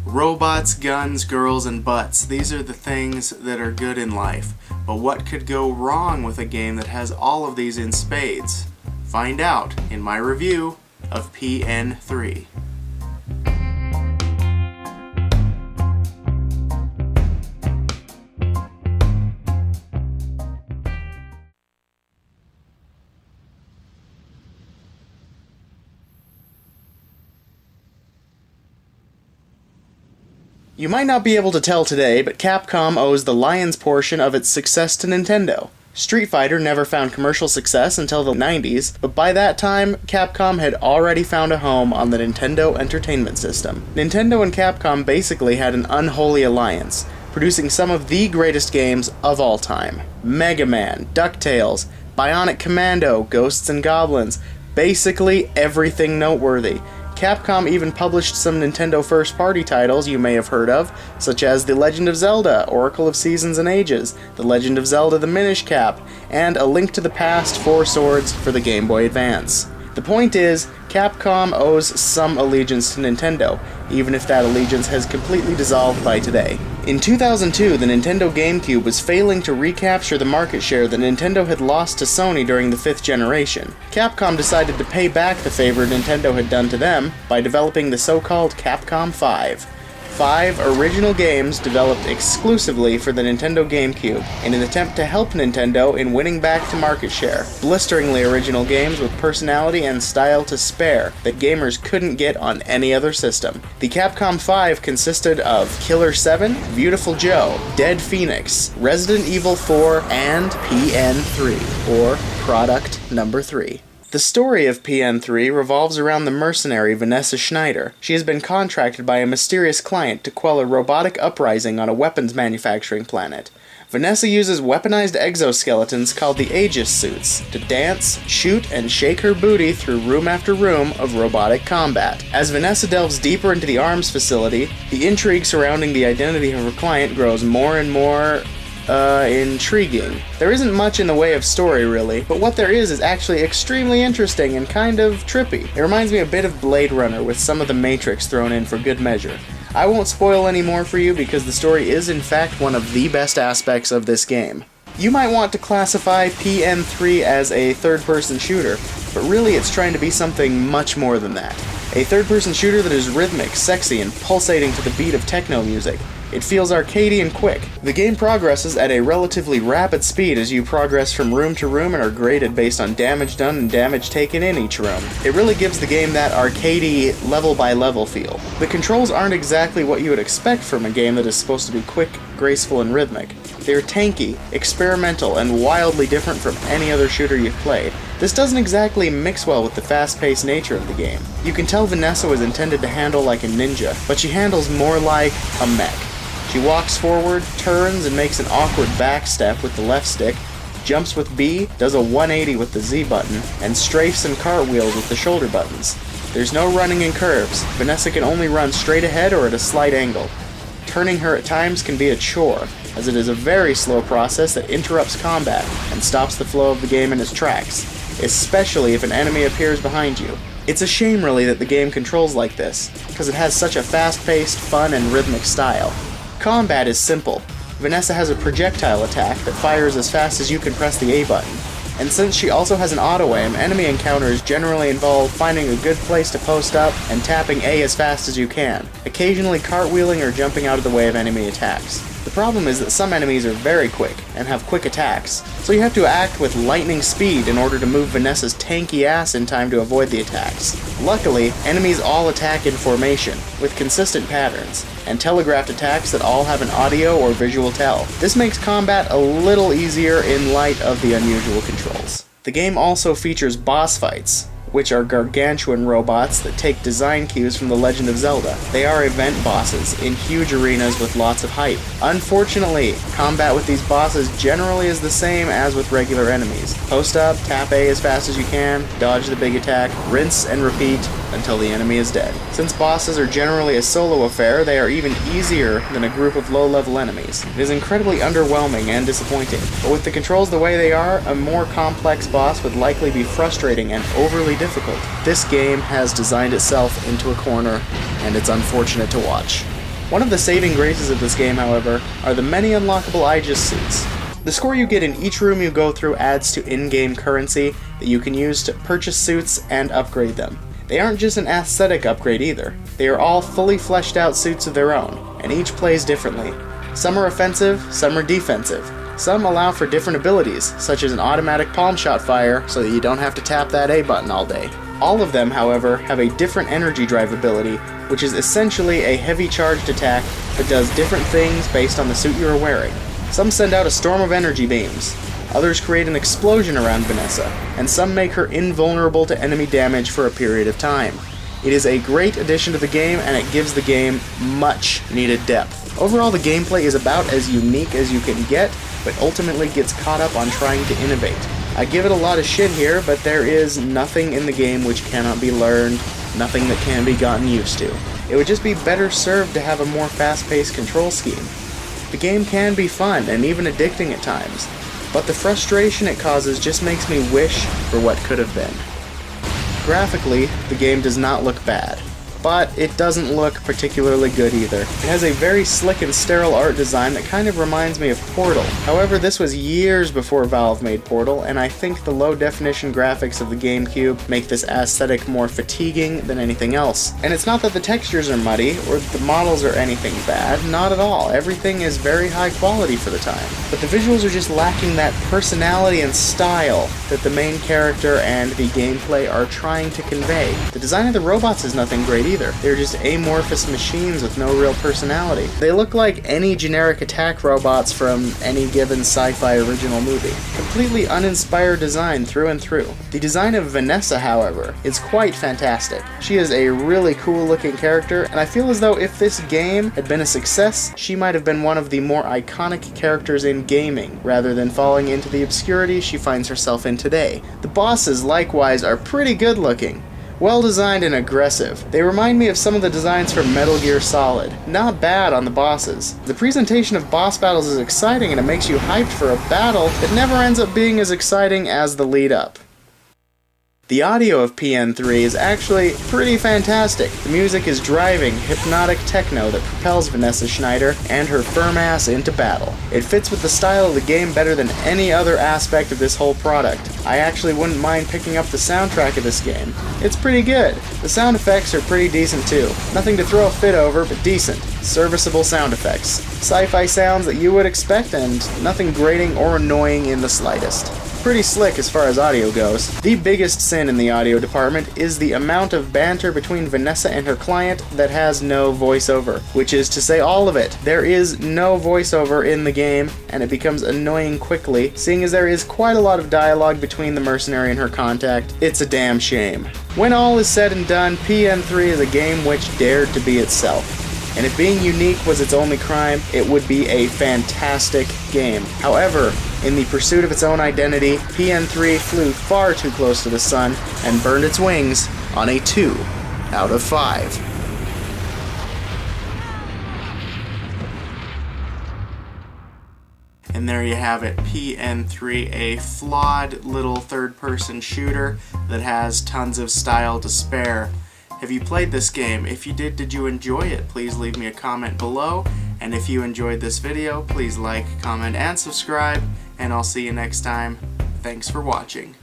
Robots, guns, girls, and butts. These are the things that are good in life. But what could go wrong with a game that has all of these in spades? Find out in my review of P.N.03. You might not be able to tell today, but Capcom owes the lion's portion of its success to Nintendo. Street Fighter never found commercial success until the 90s, but by that time, Capcom had already found a home on the Nintendo Entertainment System. Nintendo and Capcom basically had an unholy alliance, producing some of the greatest games of all time. Mega Man, DuckTales, Bionic Commando, Ghosts and Goblins, basically everything noteworthy. Capcom even published some Nintendo first-party titles you may have heard of, such as The Legend of Zelda, Oracle of Seasons and Ages, The Legend of Zelda the Minish Cap, and A Link to the Past 4 Swords for the Game Boy Advance. The point is, Capcom owes some allegiance to Nintendo, even if that allegiance has completely dissolved by today. In 2002, the Nintendo GameCube was failing to recapture the market share that Nintendo had lost to Sony during the 5th generation. Capcom decided to pay back the favor Nintendo had done to them by developing the so-called Capcom 5. 5 original games developed exclusively for the Nintendo GameCube in an attempt to help Nintendo in winning back to market share. Blisteringly original games with personality and style to spare that gamers couldn't get on any other system. The Capcom 5 consisted of Killer 7, Beautiful Joe, Dead Phoenix, Resident Evil 4, and P.N.03, or Product Number 3. The story of P.N.03 revolves around the mercenary Vanessa Schneider. She has been contracted by a mysterious client to quell a robotic uprising on a weapons manufacturing planet. Vanessa uses weaponized exoskeletons called the Aegis suits to dance, shoot, and shake her booty through room after room of robotic combat. As Vanessa delves deeper into the arms facility, the intrigue surrounding the identity of her client grows more and more intriguing. There isn't much in the way of story, really, but what there is actually extremely interesting and kind of trippy. It reminds me a bit of Blade Runner with some of the Matrix thrown in for good measure. I won't spoil any more for you because the story is in fact one of the best aspects of this game. You might want to classify P.N.03 as a third-person shooter, but really it's trying to be something much more than that. A third-person shooter that is rhythmic, sexy, and pulsating to the beat of techno music. It feels arcadey and quick. The game progresses at a relatively rapid speed as you progress from room to room and are graded based on damage done and damage taken in each room. It really gives the game that arcadey, level-by-level feel. The controls aren't exactly what you would expect from a game that is supposed to be quick, graceful, and rhythmic. They're tanky, experimental, and wildly different from any other shooter you've played. This doesn't exactly mix well with the fast-paced nature of the game. You can tell Vanessa was intended to handle like a ninja, but she handles more like a mech. She walks forward, turns, and makes an awkward back step with the left stick, jumps with B, does a 180 with the Z button, and strafes and cartwheels with the shoulder buttons. There's no running in curves. Vanessa can only run straight ahead or at a slight angle. Turning her at times can be a chore, as it is a very slow process that interrupts combat and stops the flow of the game in its tracks, especially if an enemy appears behind you. It's a shame really that the game controls like this, because it has such a fast-paced, fun, and rhythmic style. Combat is simple. Vanessa has a projectile attack that fires as fast as you can press the A button. And since she also has an auto-aim, enemy encounters generally involve finding a good place to post up and tapping A as fast as you can, occasionally cartwheeling or jumping out of the way of enemy attacks. The problem is that some enemies are very quick and have quick attacks, so you have to act with lightning speed in order to move Vanessa's tanky ass in time to avoid the attacks. Luckily, enemies all attack in formation, with consistent patterns, and telegraphed attacks that all have an audio or visual tell. This makes combat a little easier in light of the unusual controls. The game also features boss fights, which are gargantuan robots that take design cues from The Legend of Zelda. They are event bosses in huge arenas with lots of hype. Unfortunately, combat with these bosses generally is the same as with regular enemies. Post up, tap A as fast as you can, dodge the big attack, rinse and repeat until the enemy is dead. Since bosses are generally a solo affair, they are even easier than a group of low-level enemies. It is incredibly underwhelming and disappointing, but with the controls the way they are, a more complex boss would likely be frustrating and overly difficult. This game has designed itself into a corner, and it's unfortunate to watch. One of the saving graces of this game, however, are the many unlockable Aegis suits. The score you get in each room you go through adds to in-game currency that you can use to purchase suits and upgrade them. They aren't just an aesthetic upgrade either. They are all fully fleshed out suits of their own, and each plays differently. Some are offensive, some are defensive. Some allow for different abilities, such as an automatic palm shot fire so that you don't have to tap that A button all day. All of them, however, have a different energy drive ability, which is essentially a heavy charged attack that does different things based on the suit you are wearing. Some send out a storm of energy beams, others create an explosion around Vanessa, and some make her invulnerable to enemy damage for a period of time. It is a great addition to the game, and it gives the game much needed depth. Overall, the gameplay is about as unique as you can get, but ultimately gets caught up on trying to innovate. I give it a lot of shit here, but there is nothing in the game which cannot be learned, nothing that can be gotten used to. It would just be better served to have a more fast-paced control scheme. The game can be fun and even addicting at times, but the frustration it causes just makes me wish for what could have been. Graphically, the game does not look bad, but it doesn't look particularly good either. It has a very slick and sterile art design that kind of reminds me of Portal. However, this was years before Valve made Portal, and I think the low-definition graphics of the GameCube make this aesthetic more fatiguing than anything else. And it's not that the textures are muddy, or the models are anything bad, not at all. Everything is very high quality for the time. But the visuals are just lacking that personality and style that the main character and the gameplay are trying to convey. The design of the robots is nothing great either. They're just amorphous machines with no real personality. They look like any generic attack robots from any given sci-fi original movie. Completely uninspired design through and through. The design of Vanessa, however, is quite fantastic. She is a really cool looking character, and I feel as though if this game had been a success, she might have been one of the more iconic characters in gaming, rather than falling into the obscurity she finds herself in today. The bosses, likewise, are pretty good looking. Well designed and aggressive. They remind me of some of the designs from Metal Gear Solid. Not bad on the bosses. The presentation of boss battles is exciting and it makes you hyped for a battle that never ends up being as exciting as the lead up. The audio of P.N.03 is actually pretty fantastic. The music is driving, hypnotic techno that propels Vanessa Schneider and her firm ass into battle. It fits with the style of the game better than any other aspect of this whole product. I actually wouldn't mind picking up the soundtrack of this game. It's pretty good. The sound effects are pretty decent too. Nothing to throw a fit over, but decent. Serviceable sound effects. Sci-fi sounds that you would expect, and nothing grating or annoying in the slightest. Pretty slick as far as audio goes. The biggest sin in the audio department is the amount of banter between Vanessa and her client that has no voiceover, which is to say all of it. There is no voiceover in the game, and it becomes annoying quickly, seeing as there is quite a lot of dialogue between the mercenary and her contact. It's a damn shame. When all is said and done, P.N.03 is a game which dared to be itself. And if being unique was its only crime, it would be a fantastic game. However, in the pursuit of its own identity, P.N.03 flew far too close to the sun and burned its wings on a 2 out of 5. And there you have it, P.N.03, a flawed little third-person shooter that has tons of style to spare. Have you played this game? If you did you enjoy it? Please leave me a comment below. And if you enjoyed this video, please like, comment, and subscribe. And I'll see you next time. Thanks for watching.